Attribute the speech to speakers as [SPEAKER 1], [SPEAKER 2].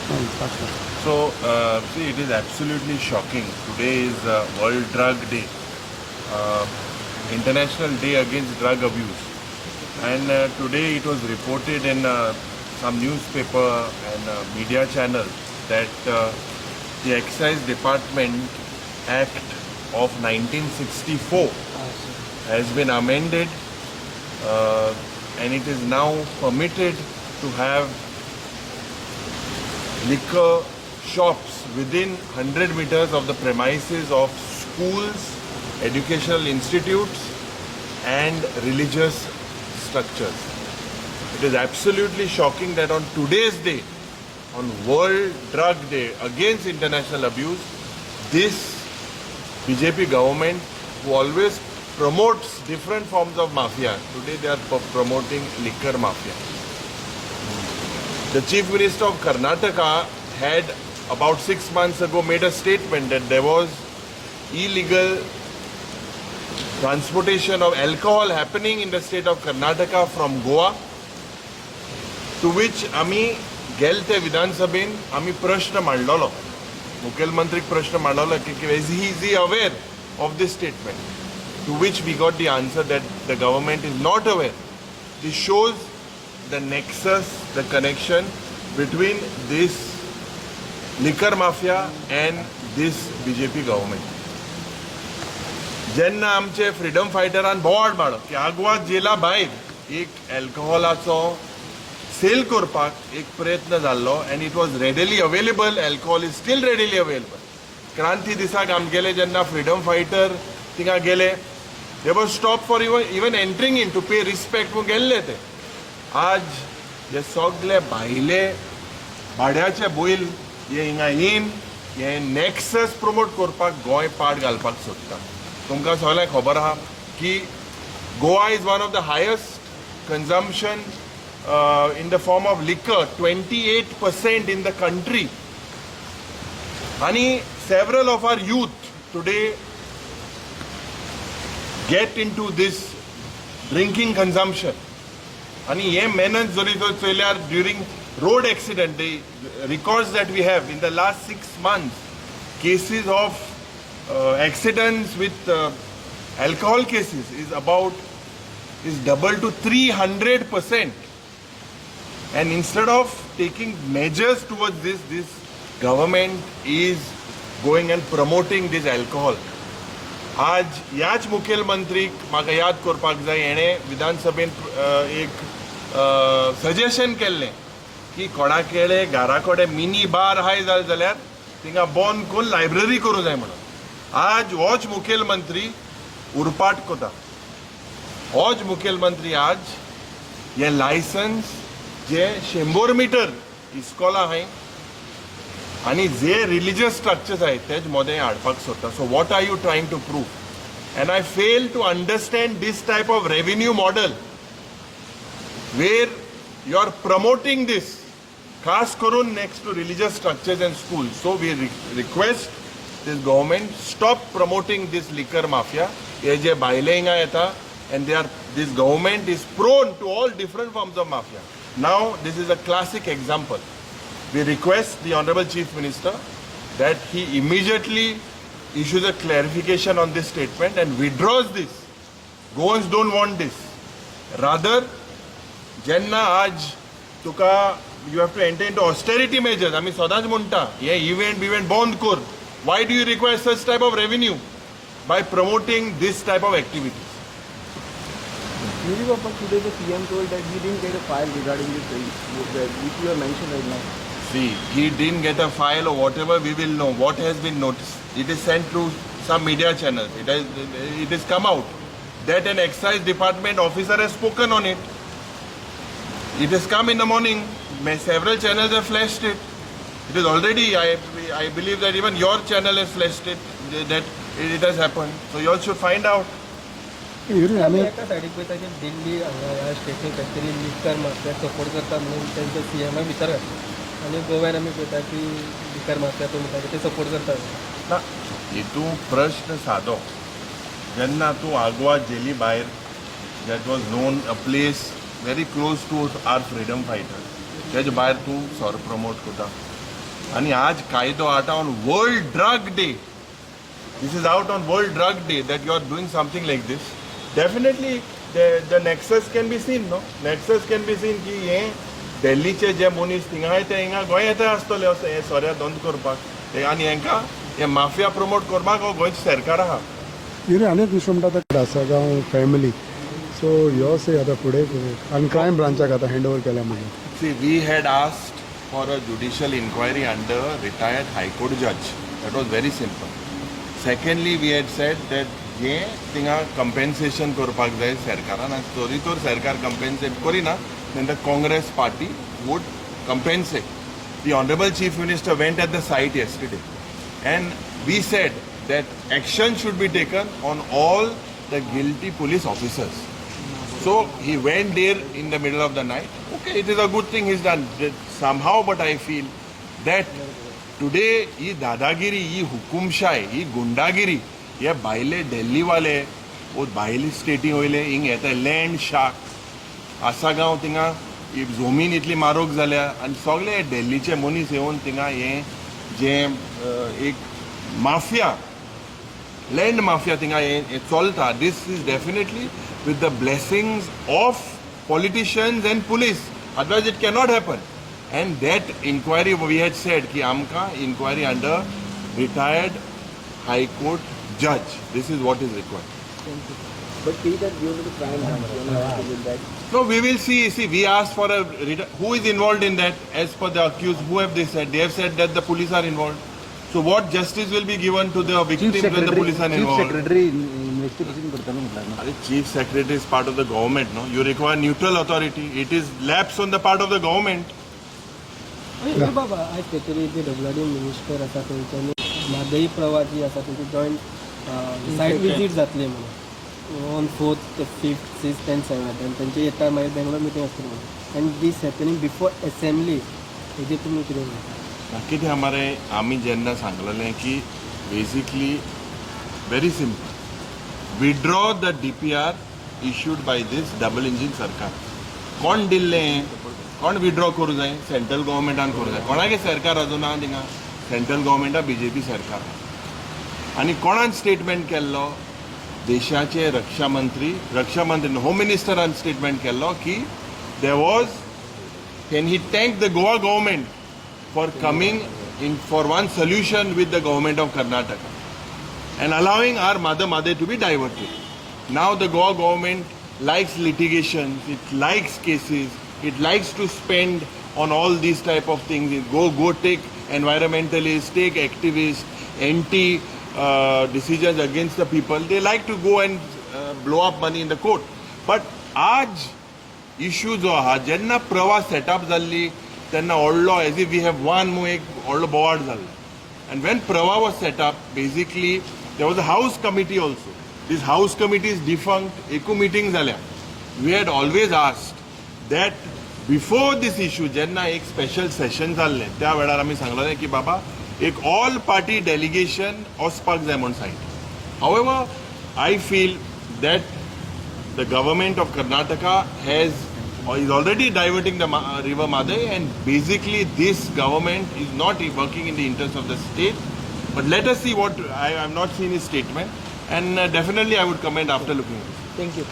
[SPEAKER 1] So, see, it is absolutely shocking. Today is World Drug Day, International Day Against Drug Abuse. And today it was reported in some newspaper and media channel that the Excise Department Act of 1964 has been amended and it is now permitted to have liquor shops within 100 meters of the premises of schools, educational institutes and religious structures. It is absolutely shocking that on today's day, on World Drug Day against international abuse, this BJP government, who always promotes different forms of mafia, today they are promoting liquor mafia. The Chief Minister of Karnataka had about 6 months ago made a statement that there was illegal transportation of alcohol happening in the state of Karnataka from Goa, to which आम्ही गेलते विधानसभेन आम्ही प्रश्न मांडलो, मुख्यमंत्रीक प्रश्न मांडलो की is he aware of this statement, to which we got the answer that the government is not aware. This shows the nexus, the connection between this liquor mafia and this BJP government. जेन्ना आमचे freedom फायटरान बोवाड मारलो की आग्वाद जेला भायर एक अल्कोहोलाचो cell करपाक एक प्रयत्न जाल्लो and it was readily available, alcohol is still readily available. क्रांती दिसाक आमगेले जेन्ना फ्रीडम फायटर थिंगा गेले, they were stopped for even entering in to pay respect म्हणून गेल्ले ते. आज हे सगळे भायले भाड्याचे बैल हे हिंगा येवन हे नेक्सस प्रमोट करपाक गोंय पाड घालपाक सोदता. तुमकां सगळ्यांक खबर आहा की Goa is one of the highest consumption in the form of liquor, 28% in the country. And several of our youth today get into this drinking consumption. And ye mehnat jori to chelyar during road accident, the records that we have in the last 6 months, cases of accidents with alcohol cases is double to 300%. And instead of taking measures towards this government is going and promoting this alcohol. आज याच मुखेलमंत्रीक म्हाका याद करपाक जाय, हेणे विधानसभेन एक suggestion केल्लें की कोणाकेळे घरा कडेन मिनी बार हाय जाल्यार थिंगा बंद करून लायब्ररी करूं जाय म्हणून. आज होच मुखेलमंत्री उरपाट कोता. होच मुखेलमंत्री आज हे लायसन्स जे 100 मीटर इस्कॉला आहाय आणि जे रिलीजियस स्ट्रक्चर्स आहेत तेच मध्ये हाडपाक सोदता. So what are you trying to prove? And I fail to understand this type of revenue model where you are promoting this, खास करून next to religious structures and school. So we request this government stop promoting this liquor mafia. हे जे भायले हिंगा येता and this government is prone to all different forms of mafia. Now, this is a classic example. We request the Honorable Chief Minister that he immediately issues a clarification on this statement and withdraws this. Goans don't want this. Rather, jenna aj tuka you have to enter into austerity measures. I mean, सदांच म्हणटा हे event bond कर. Why do you require such type of revenue? By promoting this type of activities.
[SPEAKER 2] Today the PM told that he didn't get a file regarding this, which you have mentioned right now.
[SPEAKER 1] See, he didn't get a file or whatever, we will know what has been noticed. It is sent through some media channels. It has come out that an excise department officer has spoken on it. It has come in the morning. Several channels have flashed it. It is already, I believe that even your channel has flashed it, that it has happened. So you all should find out.
[SPEAKER 2] एका सायडीक पळयता की दिल्ली ह्या static खंय liquor mafia support करता म्हणून तेंचो CM भितर आनी गोव्यान आमी पळयता की लिकर माफिया तो म्हणटा ते सपोर्ट करता.
[SPEAKER 1] ना हितून प्रश्न सादो. जेन्ना तूं आग्वाद जेली भायर, that was known a place very close to our freedom fighters, तेजे भायर तूं सोर प्रमोट करता. आणि आज कायदो आटा on world drug day. This is out on World Drug Day that you are doing something like this. Definitely the nexus can be seen, no? Nexus can be seen की हे दिल्लीचे जे मनीस थिंगा हाय ते हिंगा गोंय येता आसतले अशें हे सोऱ्या दोन करपाक ते आनी हेंकां हे माफिया प्रमोट करपाक हो गोंयचो सरकार आहा.
[SPEAKER 3] इरे अनेक विषय म्हणटा आतां आसागांव फॅमिली सो यो से आतां फुडें आनी क्रायम ब्रांचाक आतां हँड ओवर केल्या म्हणून.
[SPEAKER 1] See, we had asked for a judicial inquiry under retired High Court judge. That was very simple. Secondly, we had said that हे थिंगा compensation करपाक जाय सरकारान आनी तरी तर सरकार compensate Kareena then the Congress party would compensate. The Honorable Chief Minister went at the site yesterday and we said that action should be taken on all the guilty police officers. So he went there in the middle of the night. Okay, it is a good thing he's done somehow, but I feel that today ही दादागिरी, ही हुकुमशाही, ही गुंडागिरी, ये भायले दिल्ली वाले, वो भायली स्टेटी वयले हिंग येता land shark, Assagao थिंगा ही जमीन इतली म्हारग जाल्या आनी सगळे दिल्लीचे मनीस येवन थिंगा हे जे एक माफिया लँड माफिया थिंगा हे चलता. This is definitely with the blessings of politicians and police. Otherwise it cannot happen. And that inquiry we had said ki amka inquiry under retired High Court judge. This is what is required.
[SPEAKER 4] But see that due to the crime that
[SPEAKER 1] No, we will see. See, we asked for who is involved in that as per the accused. Who have they said? They have said that the police are involved. So what justice will be given to the victims when the police are involved?
[SPEAKER 4] Chief Secretary investigation करताना म्हटलं ना.
[SPEAKER 1] Chief Secretary is part of the government, no? You require neutral authority. It is lapse on the part of the government.
[SPEAKER 2] बाबा आज खंय जे WD minister आसा थंयच्यानी म्हादई प्रवास जी आसा Techi joint सायट visit जातली म्हणून on 4th, 5th, 6th and 7th आनी तेंचे येता मागीर बेंगलोर मिटींग आसतली म्हणून and this happening before assembly हेजेर तुमी कितें म्हणटा?
[SPEAKER 1] कितें हमारे आमी जेन्ना सांगलेलें की basically very simple withdraw the DPR issued by this double engine सरकार. कोण दिल्लें? कोण विड्रॉ करूं जाय? सेंट्रल गव्हर्मेंटान करूं जाय. कोणागे सरकार अजून आहा थिंगा? सेंट्रल गव्हर्मेंटा BJP सरकार. आनी कोणान स्टेटमेंट केल्लो? देशाचे रक्षा मंत्री होम मिनिस्टरान स्टेटमेंट केल्लो की there was can he thank the Goa government for coming in for one solution with the government of Karnataka and allowing our Mother to be diverted. Now the Goa government likes litigation, it likes cases, it likes to spend on all these type of things. Go take environmentalists, take activists, anti decisions against the people. They like to go and blow up money in the court. But आज issue जो आहा जेन्ना प्रवास setup जाल्ली तेन्ना व्हडलो as if we have one एक व्हडलो बोवाड जाल्लो. And when Prava was set up, basically there was a house committee also. This house committee is defunct. Eku meeting झाल्या. We had always asked that before this issue, जेन्ना एक special session जाल्लें त्या वेळार आमी सांगलेलें की बाबा एक ऑल पार्टी डेलिगेशन वचपाक जाय म्हूण side. However, I feel that the government of Karnataka is already diverting the river Madai, and basically this government is not working in the interest of the state. But let us see what I have not seen his statement, and definitely I would comment after looking at it.
[SPEAKER 4] Thank you.